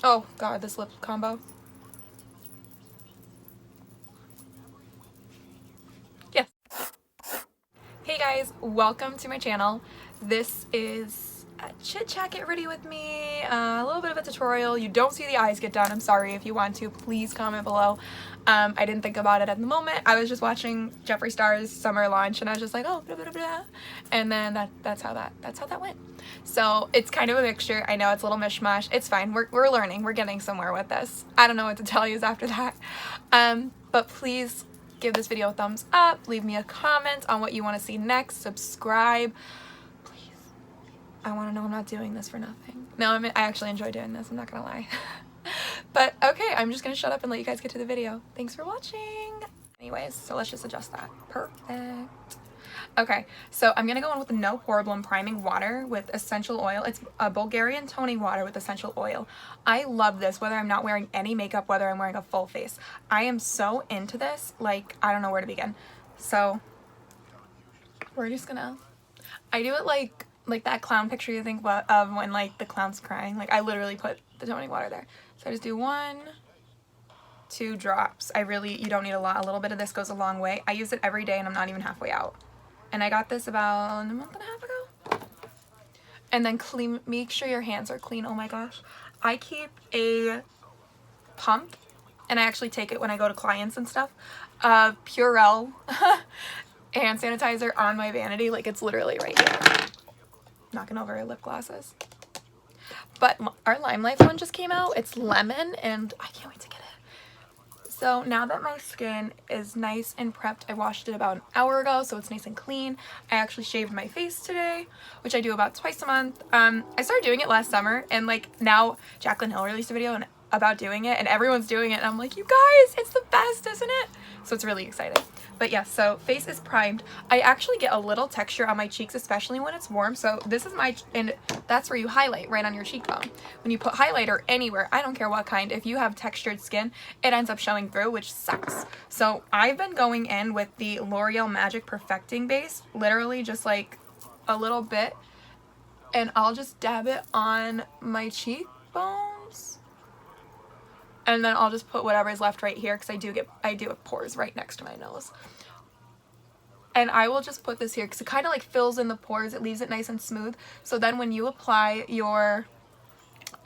Oh god, this lip combo. Yes. Hey guys, welcome to my channel. This is a chit chat get ready with me, a little bit of a tutorial. You don't see the eyes get done. I'm sorry. If you want to, please comment below. I didn't think about it at the moment. I was just watching Jeffree Star's summer launch and I was just like, oh, blah, blah, blah. And then that's how that went. So it's kind of a mixture. I know it's a little mishmash. It's fine. We're learning. We're getting somewhere with this. I don't know what to tell you after that. But please give this video a thumbs up. Leave me a comment on what you want to see next. Subscribe. Please. I want to know I'm not doing this for nothing. No, I actually enjoy doing this. I'm not gonna lie. But okay, I'm just gonna shut up and let you guys get to the video. Thanks for watching. Anyways, so let's just adjust that. Perfect. Okay, so I'm gonna go in with the No Poreblem priming water with essential oil. It's a Bulgarian toning water with essential oil. I love this, whether I'm not wearing any makeup, whether I'm wearing a full face. I am so into this, like, I don't know where to begin. So we're just gonna, I do it like that clown picture you think of when like the clown's crying. Like I literally put the toning water there. So I just do 1, 2 drops. You don't need a lot. A little bit of this goes a long way. I use it every day and I'm not even halfway out. And I got this about a month and a half ago. And then clean, make sure your hands are clean. Oh my gosh. I keep a pump and I actually take it when I go to clients and stuff. Purell hand sanitizer on my vanity. Like it's literally right here. Knocking over her lip glosses. But our Limelife one just came out. It's lemon and I can't wait to get it. So now that my skin is nice and prepped, I washed it about an hour ago, so it's nice and clean. I actually shaved my face today, which I do about twice a month. I started doing it last summer, and like now Jaclyn released a video about doing it, and everyone's doing it, and I'm like, you guys, it's the best, isn't it? So it's really exciting. But yeah, so face is primed. I actually get a little texture on my cheeks, especially when it's warm. So this is and that's where you highlight, right on your cheekbone. When you put highlighter anywhere, I don't care what kind, if you have textured skin, it ends up showing through, which sucks. So I've been going in with the L'Oreal Magic Perfecting Base, literally just like a little bit, and I'll just dab it on my cheekbones. And then I'll just put whatever is left right here because I do have pores right next to my nose. And I will just put this here because it kind of like fills in the pores. It leaves it nice and smooth. So then when you apply your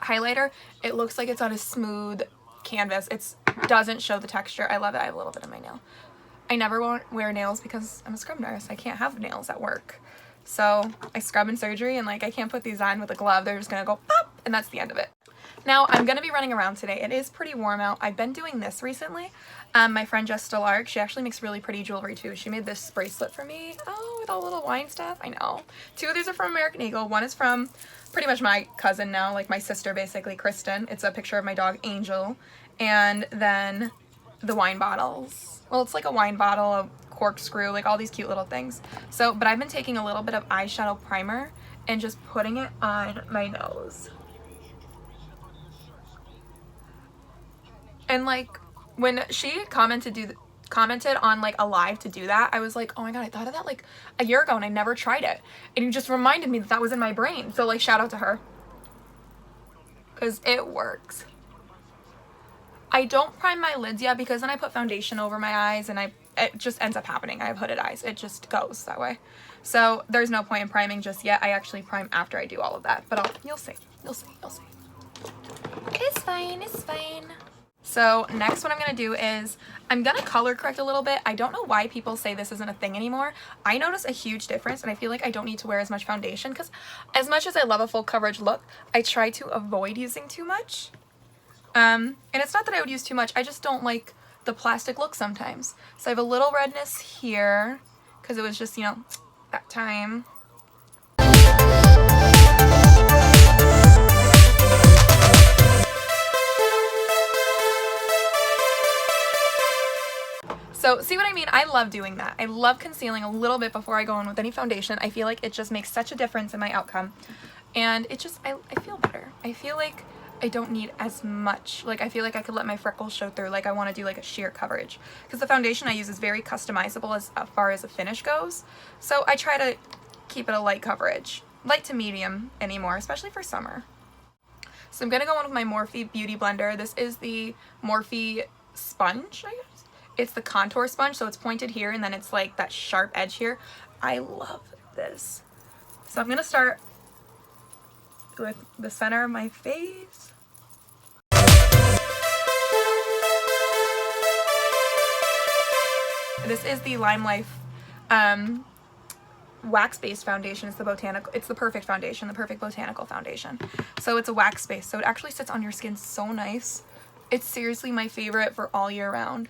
highlighter, it looks like it's on a smooth canvas. It doesn't show the texture. I love it. I have a little bit in my nail. I never wear nails because I'm a scrub nurse. I can't have nails at work. So I scrub in surgery and like I can't put these on with a glove. They're just going to go pop and that's the end of it. Now, I'm going to be running around today. It is pretty warm out. I've been doing this recently. My friend Jess Delark, she actually makes really pretty jewelry too. She made this bracelet for me. Oh, with all the little wine stuff. I know. 2 of these are from American Eagle. One is from pretty much my cousin now, like my sister basically, Kristen. It's a picture of my dog, Angel. And then the wine bottles. Well, it's like a wine bottle, a corkscrew, like all these cute little things. So, but I've been taking a little bit of eyeshadow primer and just putting it on my nose. And like when she commented on like a live to do that, I was like, oh my god, I thought of that like a year ago and I never tried it. And you just reminded me that was in my brain. So like shout out to her. Because it works. I don't prime my lids yet because then I put foundation over my eyes and it just ends up happening. I have hooded eyes. It just goes that way. So there's no point in priming just yet. I actually prime after I do all of that. But you'll see. You'll see. You'll see. It's fine. It's fine. So next what I'm going to do is I'm going to color correct a little bit. I don't know why people say this isn't a thing anymore. I notice a huge difference and I feel like I don't need to wear as much foundation because as much as I love a full coverage look, I try to avoid using too much. And it's not that I would use too much. I just don't like the plastic look sometimes. So I have a little redness here because it was just, you know, that time. So see what I mean? I love doing that. I love concealing a little bit before I go in with any foundation. I feel like it just makes such a difference in my outcome. And it just, I feel better. I feel like I don't need as much. Like I feel like I could let my freckles show through. Like I want to do like a sheer coverage. Because the foundation I use is very customizable as far as the finish goes. So I try to keep it a light coverage. Light to medium anymore, especially for summer. So I'm going to go in with my Morphe Beauty Blender. This is the Morphe sponge, I guess. It's the contour sponge, so it's pointed here and then it's like that sharp edge here. I love this. So I'm going to start with the center of my face. This is the Limelife wax-based foundation. It's the perfect foundation, the perfect botanical foundation. So it's a wax-based, so it actually sits on your skin so nice. It's seriously my favorite for all year round.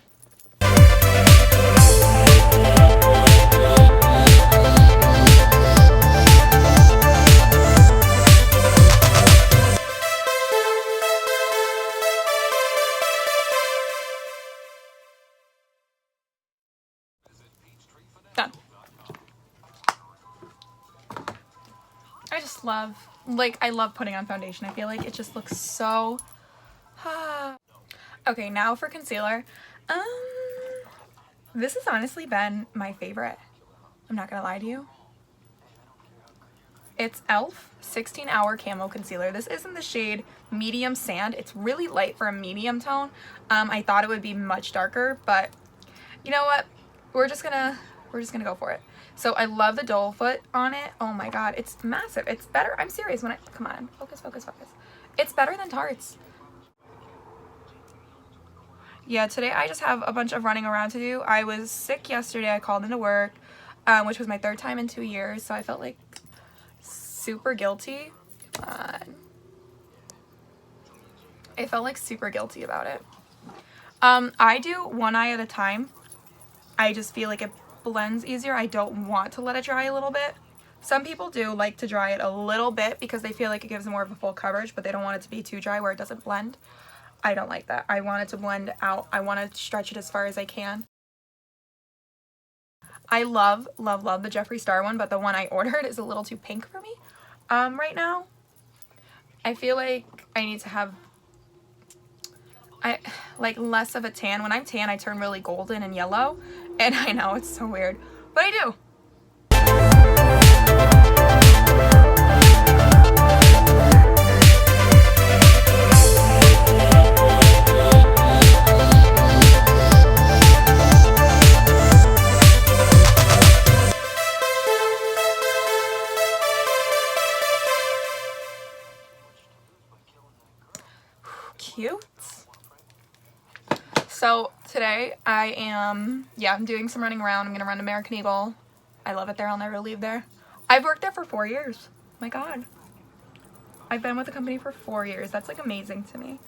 Done. I just love, like, I love putting on foundation. I feel like it just looks so... Okay, now for concealer. This has honestly been my favorite. I'm not gonna lie to you. It's E.l.f. 16-hour Camo Concealer. This is in the shade Medium Sand. It's really light for a medium tone. I thought it would be much darker, but you know what? We're just gonna go for it. So I love the doe foot on it. Oh my god, it's massive. It's better. I'm serious when come on, focus, focus, focus. It's better than Tarte's. Yeah, today I just have a bunch of running around to do. I was sick yesterday. I called into work, which was my 3rd time in 2 years, so I felt like super guilty. Come on. I felt like super guilty about it. I do one eye at a time. I just feel like it blends easier. I don't want to let it dry a little bit. Some people do like to dry it a little bit because they feel like it gives more of a full coverage, but they don't want it to be too dry where it doesn't blend. I don't like that. I want it to blend out. I want to stretch it as far as I can. I love, love, love the Jeffree Star one, but the one I ordered is a little too pink for me right now. I feel like I need to have like less of a tan. When I'm tan, I turn really golden and yellow, and I know it's so weird, but I do. Cute. So today I'm doing some running around. I'm gonna run American Eagle. I love it there. I'll never leave there. I've worked there for 4 years. My god, I've been with the company for 4 years. That's like amazing to me.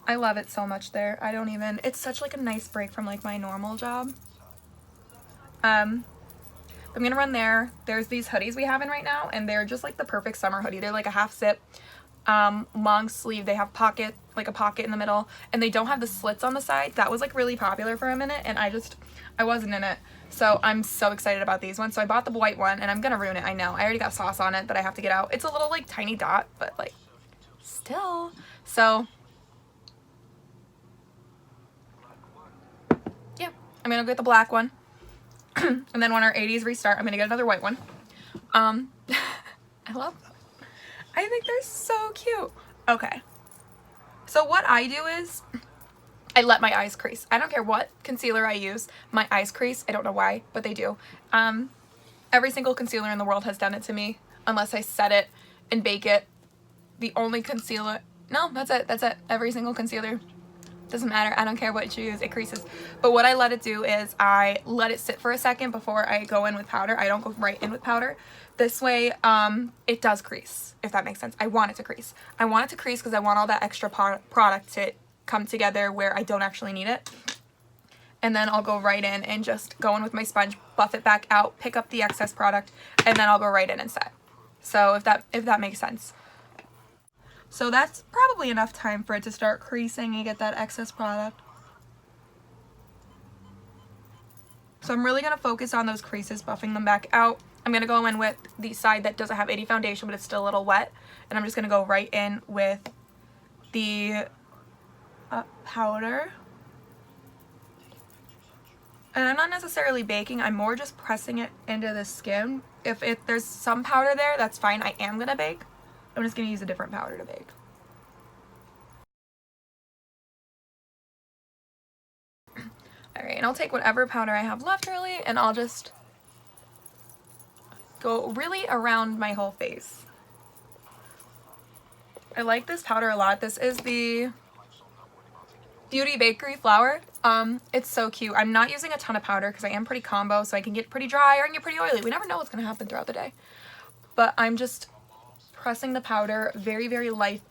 I love it so much there. It's such like a nice break from like my normal job. I'm gonna run there. There's these hoodies we have in right now, and they're just like the perfect summer hoodie. They're like a half zip, long sleeve. They have like a pocket in the middle, and they don't have the slits on the side. That was like really popular for a minute, and I wasn't in it. So I'm so excited about these ones. So I bought the white one, and I'm gonna ruin it. I know. I already got sauce on it that I have to get out. It's a little like tiny dot, but like still. So yeah, I'm gonna get the black one. And then when our 80s restart, I'm gonna get another white one. I love them. I think they're so cute. Okay. So what I do is I let my eyes crease. I don't care what concealer I use. My eyes crease. I don't know why, but they do. Every single concealer in the world has done it to me, unless I set it and bake it. The only concealer... No, that's it. That's it. Every single concealer. Doesn't matter. I don't care what you use. It creases. But what I let it do is I let it sit for a second before I go in with powder. I don't go right in with powder. This way, it does crease, if that makes sense. I want it to crease. I want it to crease because I want all that extra product to come together where I don't actually need it. And then I'll go right in and just go in with my sponge, buff it back out, pick up the excess product, and then I'll go right in and set. So if that makes sense. So that's probably enough time for it to start creasing and get that excess product. So I'm really going to focus on those creases, buffing them back out. I'm going to go in with the side that doesn't have any foundation, but it's still a little wet. And I'm just going to go right in with the powder. And I'm not necessarily baking. I'm more just pressing it into the skin. If there's some powder there, that's fine. I am going to bake. I'm just going to use a different powder to bake. and I'll take whatever powder I have left really, and I'll just go really around my whole face. I like this powder a lot. This is the Beauty Bakerie Flour. It's so cute. I'm not using a ton of powder because I am pretty combo, so I can get pretty dry or I can get pretty oily. We never know what's going to happen throughout the day. But I'm just pressing the powder, very, very light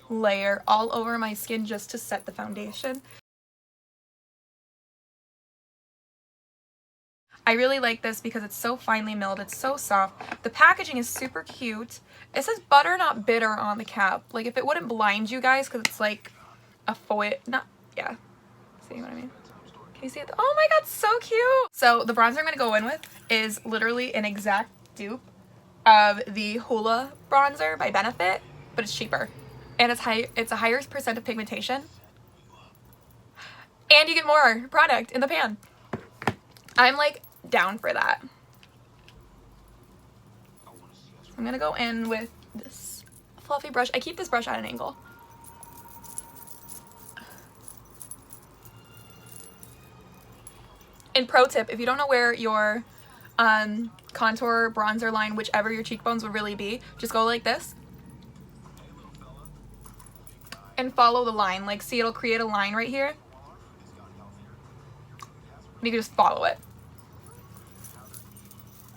layer all over my skin just to set the foundation. I really like this because it's so finely milled. It's so soft. The packaging is super cute. It says butter not bitter on the cap. Like, if it wouldn't blind you guys, because it's like a foil, not, yeah. See what I mean? Can you see it? Oh my god, so cute! So the bronzer I'm going to go in with is literally an exact dupe of the Hoola bronzer by Benefit, but it's cheaper. And it's a higher percent of pigmentation. And you get more product in the pan. I'm like down for that. I'm going to go in with this fluffy brush. I keep this brush at an angle. And pro tip, if you don't know where your contour, bronzer line, whichever your cheekbones would really be, just go like this. And follow the line. Like, see, it'll create a line right here. And you can just follow it.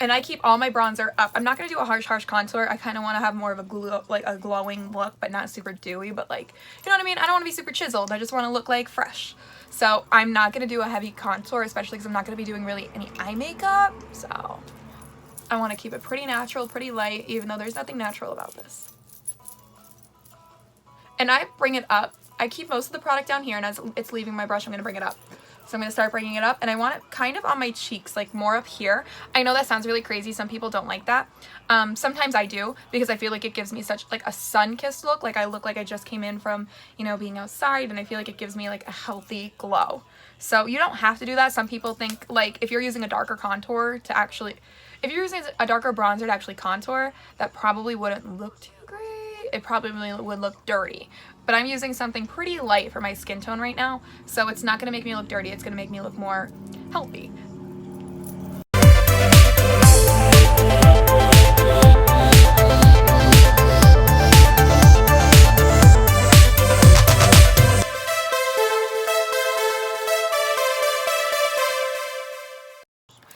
And I keep all my bronzer up. I'm not going to do a harsh contour. I kind of want to have more of a glowing look, but not super dewy. But like, you know what I mean? I don't want to be super chiseled. I just want to look like fresh. So I'm not going to do a heavy contour, especially because I'm not going to be doing really any eye makeup. So I want to keep it pretty natural, pretty light, even though there's nothing natural about this. And I bring it up. I keep most of the product down here, and as it's leaving my brush, I'm going to bring it up. So I'm going to start bringing it up, and I want it kind of on my cheeks, like more up here. I know that sounds really crazy. Some people don't like that. Sometimes I do, because I feel like it gives me such like a sun-kissed look. Like I look like I just came in from, you know, being outside, and I feel like it gives me like a healthy glow. So you don't have to do that. Some people think like if you're using a darker contour to actually, if you're using a darker bronzer to actually contour, that probably wouldn't look too great. It probably would look dirty. But I'm using something pretty light for my skin tone right now, so it's not going to make me look dirty. It's going to make me look more healthy.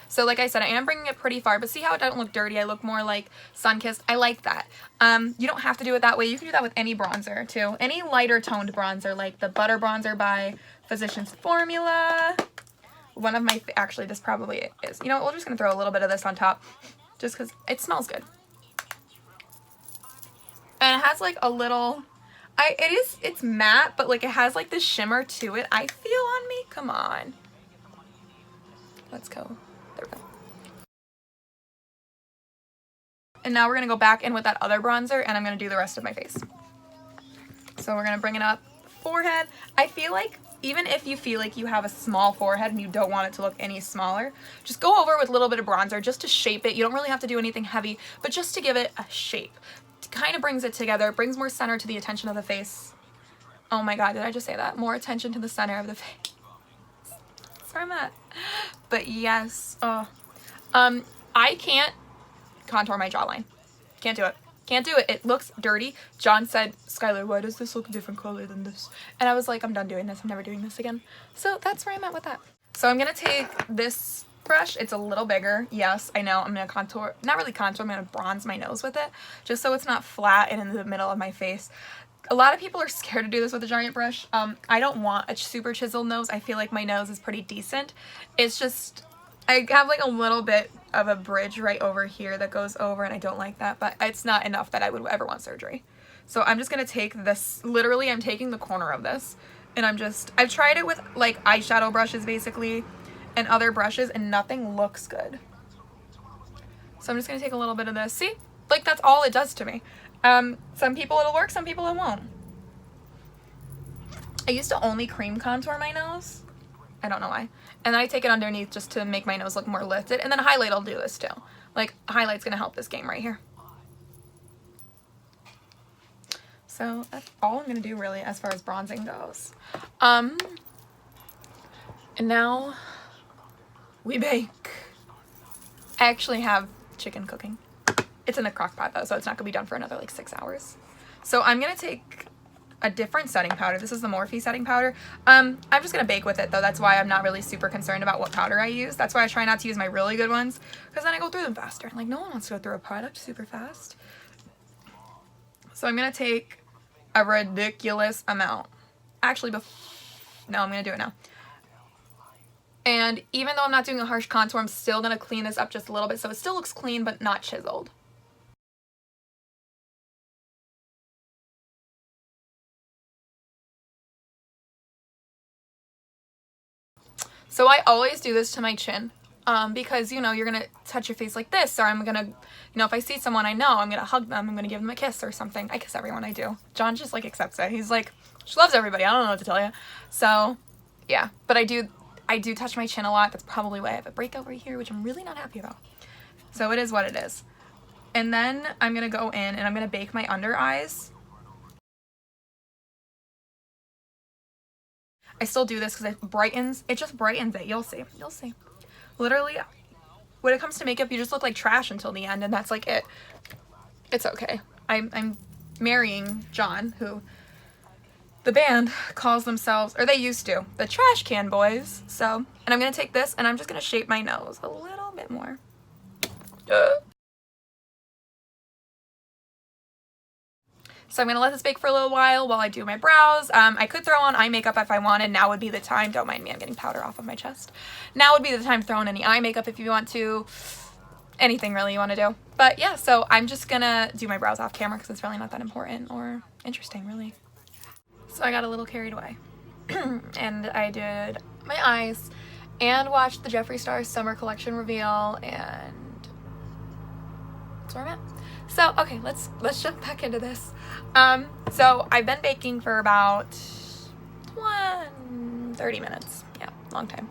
So like I said, I am bringing it pretty far, but see how it doesn't look dirty? I look more like sun-kissed. I like that. You don't have to do it that way. You can do that with any bronzer too. Any lighter toned bronzer, like the Butter Bronzer by Physicians Formula. One of my, actually this probably is. You know what, we're just going to throw a little bit of this on top just because it smells good. And it has like a little, it's matte, but like it has like this shimmer to it, I feel on me. Come on. Let's go. There we go. And now we're going to go back in with that other bronzer, and I'm going to do the rest of my face. So we're going to bring it up. Forehead. I feel like even if you feel like you have a small forehead and you don't want it to look any smaller, just go over with a little bit of bronzer just to shape it. You don't really have to do anything heavy, but just to give it a shape. It kind of brings it together. It brings more center to the attention of the face. Oh my god, did I just say that? More attention to the center of the face. That's where I'm at. But yes, I can't contour my jawline. Can't do it. Can't do it. It looks dirty. John said, Skylar, why does this look a different color than this? And I was like, I'm done doing this. I'm never doing this again. So that's where I'm at with that. So I'm going to take this brush. It's a little bigger. Yes, I know. I'm going to contour, not really contour, I'm going to bronze my nose with it just so it's not flat and in the middle of my face. A lot of people are scared to do this with a giant brush. I don't want a super chiseled nose. I feel like my nose is pretty decent. It's just, I have like a little bit of a bridge right over here that goes over, and I don't like that, but it's not enough that I would ever want surgery. So I'm just going to take this, literally I'm taking the corner of this, and I've tried it with like eyeshadow brushes basically and other brushes, and nothing looks good. So I'm just going to take a little bit of this. See? Like that's all it does to me. Some people it'll work, some people it won't. I used to only cream contour my nose. I don't know why. And then I take it underneath just to make my nose look more lifted. And then highlight, I'll do this too. Like, highlight's gonna help this game right here. So that's all I'm gonna do really as far as bronzing goes. And now we bake. I actually have chicken cooking. It's in the crock pot though, so it's not gonna be done for another like 6 hours. So I'm gonna take a different setting powder. This is the Morphe setting powder. I'm just gonna bake with it though. That's why I'm not really super concerned about what powder I use. That's why I try not to use my really good ones, because then I go through them faster. Like, no one wants to go through a product super fast. So I'm gonna take a ridiculous amount. Actually, no, I'm gonna do it now. And even though I'm not doing a harsh contour, I'm still gonna clean this up just a little bit so it still looks clean but not chiseled. So I always do this to my chin, because, you know, you're going to touch your face like this, or I'm going to, you know, if I see someone I know, I'm going to hug them, I'm going to give them a kiss or something. I kiss everyone I do. John just, like, accepts it. He's like, she loves everybody. I don't know what to tell you. So, yeah. But I do touch my chin a lot. That's probably why I have a breakout right here, which I'm really not happy about. So it is what it is. And then I'm going to go in and I'm going to bake my under eyes. I still do this because it just brightens it. You'll see. You'll see. Literally, when it comes to makeup, you just look like trash until the end, and that's like it. It's okay. I'm marrying John, who the band calls themselves, or they used to, the Trash Can Boys. So, and I'm going to take this, and I'm just going to shape my nose a little bit more. So I'm going to let this bake for a little while I do my brows. I could throw on eye makeup if I wanted. Now would be the time. Don't mind me, I'm getting powder off of my chest. Now would be the time to throw in any eye makeup if you want to. Anything really you want to do. But yeah, so I'm just going to do my brows off camera because it's really not that important or interesting, really. So I got a little carried away. And I did my eyes and watched the Jeffree Star Summer Collection reveal, and that's where I'm at. So, okay, let's jump back into this. So I've been baking for about 30 minutes. Yeah, long time.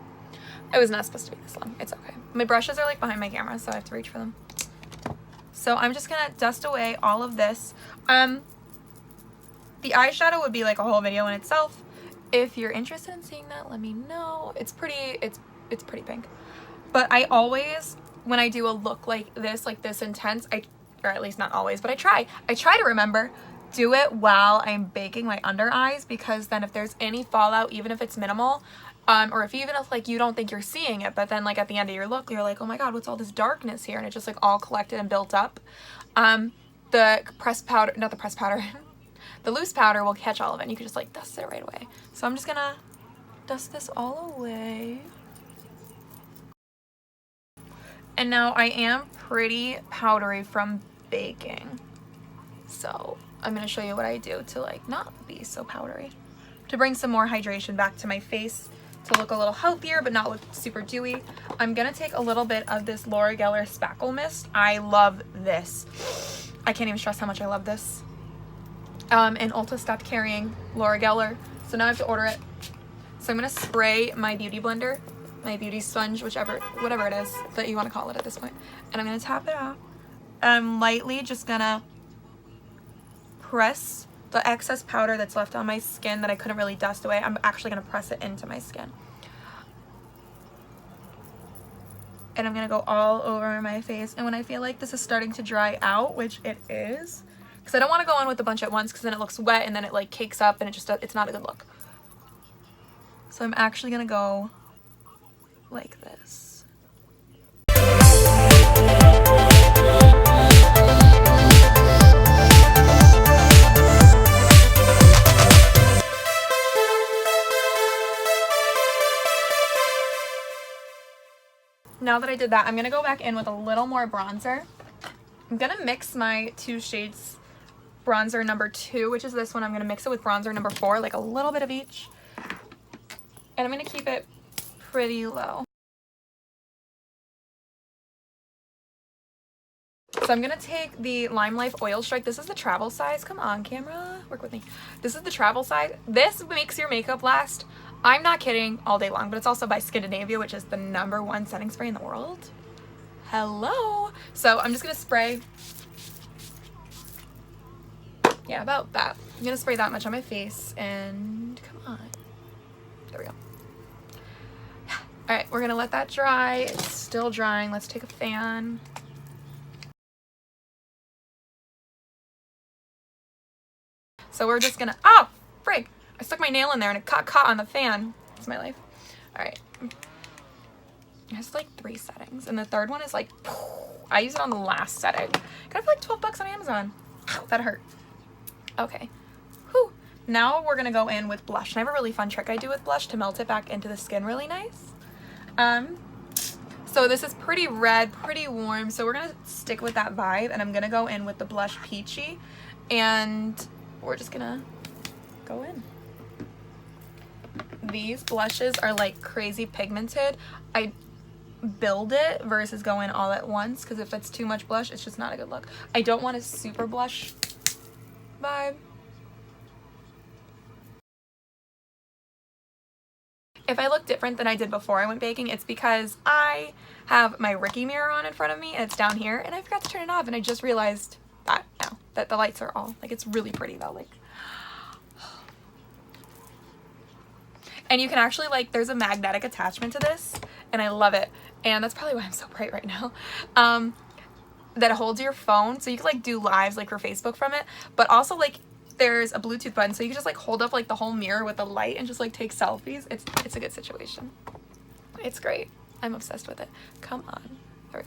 It was not supposed to be this long. It's okay. My brushes are like behind my camera, so I have to reach for them. So I'm just gonna dust away all of this. The eyeshadow would be like a whole video in itself. If you're interested in seeing that, let me know. It's pretty pink. But I always, when I do a look like this intense, or at least not always, but I try to remember, do it while I'm baking my under eyes, because then if there's any fallout, even if it's minimal, or even if like you don't think you're seeing it, but then like at the end of your look, you're like, oh my god, what's all this darkness here? And it just like all collected and built up. The pressed powder, not the pressed powder, the loose powder will catch all of it, and you can just like dust it right away. So I'm just gonna dust this all away. And now I am pretty powdery from baking, so I'm going to show you what I do to like not be so powdery, to bring some more hydration back to my face, to look a little healthier but not look super dewy. I'm going to take a little bit of this Laura Geller Spackle Mist. I love this. I can't even stress how much I love this. And Ulta stopped carrying Laura Geller, so now I have to order it. So I'm going to spray my beauty blender, my beauty sponge, whatever it is that you want to call it at this point, and I'm going to tap it off. I'm lightly just gonna press the excess powder that's left on my skin that I couldn't really dust away. I'm actually gonna press it into my skin. And I'm gonna go all over my face. And when I feel like this is starting to dry out, which it is, because I don't want to go in with a bunch at once because then it looks wet and then it like cakes up and it's not a good look. So I'm actually gonna go like this. Now that I did that, I'm going to go back in with a little more bronzer. I'm going to mix my 2 shades bronzer number 2, which is this one. I'm going to mix it with bronzer number 4, like a little bit of each. And I'm going to keep it pretty low. So I'm going to take the Limelife Oil Strike. This is the travel size. Come on, camera. Work with me. This is the travel size. This makes your makeup last, I'm not kidding, all day long. But it's also by Scandinavia, which is the #1 setting spray in the world. Hello. So I'm just going to spray. Yeah, about that. I'm going to spray that much on my face. And come on. There we go. Alright, we're gonna let that dry. It's still drying. Let's take a fan. So we're just gonna, oh, frig. I stuck my nail in there and it got caught on the fan. It's my life. Alright. It has like 3 settings. And the third one is like, I use it on the last setting. Got it for like 12 bucks on Amazon. Ow, that hurt. Okay. Whew. Now we're gonna go in with blush. And I have a really fun trick I do with blush to melt it back into the skin really nice. So this is pretty red, pretty warm. So we're gonna stick with that vibe. And I'm gonna go in with the blush Peachy. And we're just gonna go in. These blushes are like crazy pigmented. I build it versus go in all at once because if it's too much blush, it's just not a good look. I don't want a super blush vibe. If I look different than I did before I went baking, it's because I have my Ricky mirror on in front of me and it's down here and I forgot to turn it off and I just realized that now that the lights are all, like, it's really pretty though, like. And you can actually, like, there's a magnetic attachment to this and I love it. And that's probably why I'm so bright right now. That holds your phone. So you can, like, do lives, like, for Facebook from it. But also, like, there's a Bluetooth button. So you can just, like, hold up, like, the whole mirror with the light and just, like, take selfies. It's a good situation. It's great. I'm obsessed with it. Come on. There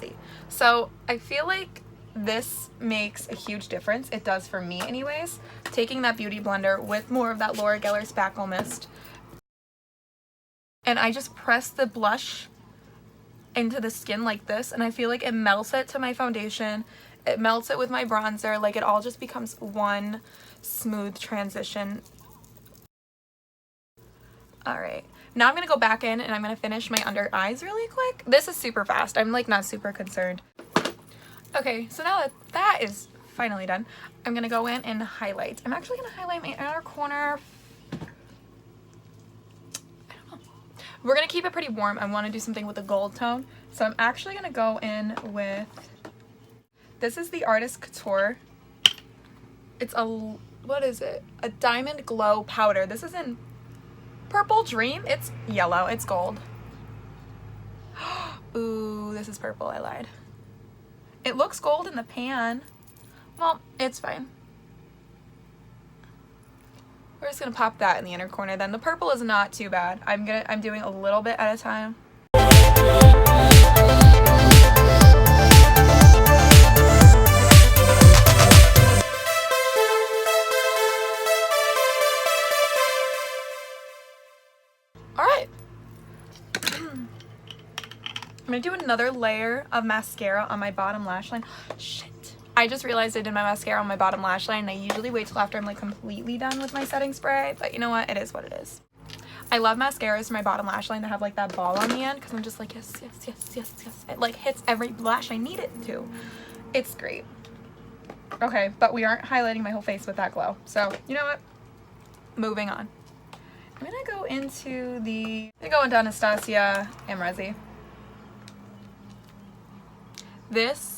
we go. So I feel like this makes a huge difference. It does for me anyways. Taking that beauty blender with more of that Laura Geller Spackle mist. And I just press the blush into the skin like this. And I feel like it melts it to my foundation. It melts it with my bronzer. Like, it all just becomes one smooth transition. Alright. Now I'm going to go back in and I'm going to finish my under eyes really quick. This is super fast. I'm, like, not super concerned. Okay, so now that that is finally done, I'm going to go in and highlight. I'm actually going to highlight my inner corner. We're going to keep it pretty warm. I want to do something with a gold tone. So I'm actually going to go in with, this is the Artist Couture. It's a, what is it? A Diamond Glow powder. This is in Purple Dream. It's yellow. It's gold. Ooh, this is purple. I lied. It looks gold in the pan. Well, it's fine. We're just gonna pop that in the inner corner then. The purple is not too bad. I'm doing a little bit at a time. Alright. I'm gonna do another layer of mascara on my bottom lash line. Shit. I just realized I did my mascara on my bottom lash line and I usually wait till after I'm, like, completely done with my setting spray, but you know what? It is what it is. I love mascaras for my bottom lash line that have, like, that ball on the end because I'm just like, yes, yes, yes, yes, yes. It, like, hits every lash I need it to. It's great. Okay, but we aren't highlighting my whole face with that glow. So, you know what? Moving on. I'm gonna go into Anastasia Amrezy. This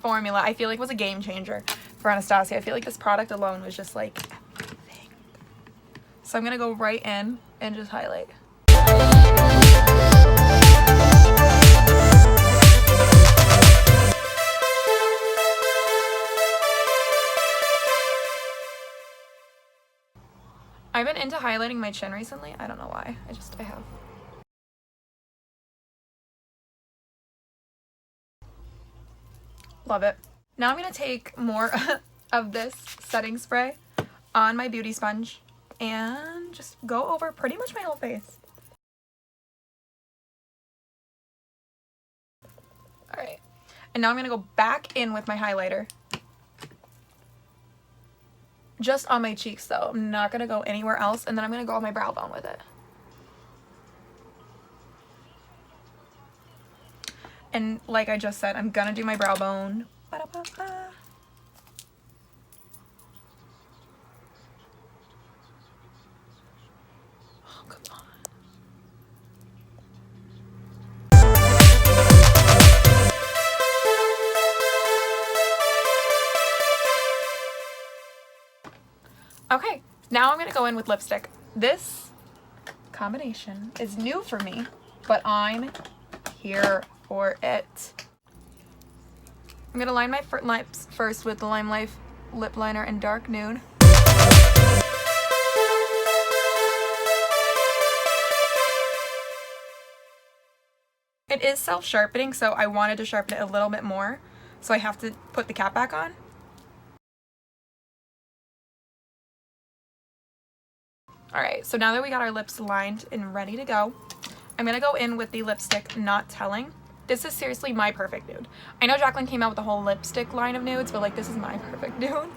formula I feel like was a game changer for Anastasia. I feel like this product alone was just like everything. So I'm gonna go right in and just highlight. I've been into highlighting my chin recently. I don't know why. I have. Love it. Now I'm going to take more of this setting spray on my beauty sponge and just go over pretty much my whole face. Alright. And now I'm going to go back in with my highlighter. Just on my cheeks though. I'm not going to go anywhere else. And then I'm going to go on my brow bone with it. And like I just said, I'm gonna do my brow bone. Ba-da-ba-ba. Oh, come on. Okay, now I'm gonna go in with lipstick. This combination is new for me, but I'm here for it. I'm gonna line my lips first with the Limelife lip liner in dark nude. It is self-sharpening, so I wanted to sharpen it a little bit more, so I have to put the cap back on. Alright, so now that we got our lips lined and ready to go, I'm gonna go in with the lipstick Not Telling. This is seriously my perfect nude. I know Jaclyn came out with a whole lipstick line of nudes, but like this is my perfect nude.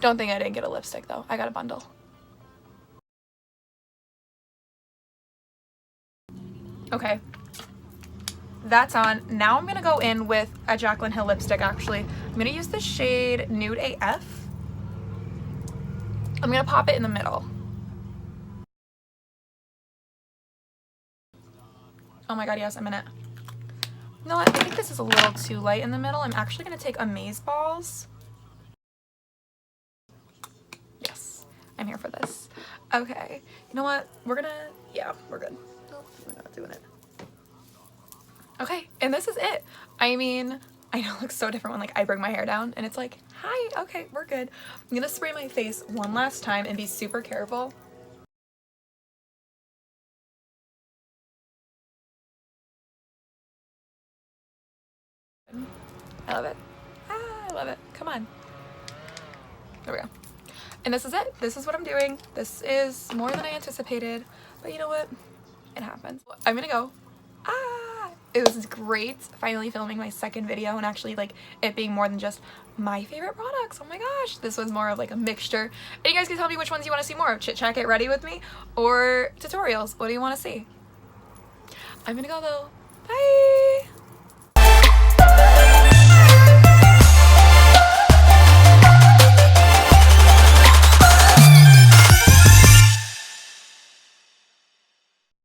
Don't think I didn't get a lipstick though. I got a bundle. Okay, that's on. Now I'm gonna go in with a Jaclyn Hill lipstick actually. I'm gonna use the shade Nude AF. I'm gonna pop it in the middle. Oh my god, yes, I'm in it. You know what? I think this is a little too light in the middle. I'm actually gonna take Amazeballs. Yes, I'm here for this. Okay, you know what? We're gonna, yeah, we're good. Nope, we're not doing it. Okay, and this is it. I mean, I know it looks so different when like I bring my hair down and it's like, hi, okay, we're good. I'm gonna spray my face one last time and be super careful. I love it. Ah, I love it. Come on. There we go. And this is it. This is what I'm doing. This is more than I anticipated, but you know what? It happens. I'm gonna go. Ah, it was great finally filming my second video and actually like it being more than just my favorite products. Oh my gosh, this was more of like a mixture. And you guys can tell me which ones you want to see more of. Chit chat get ready with me or tutorials. What do you want to see? I'm gonna go though. Bye.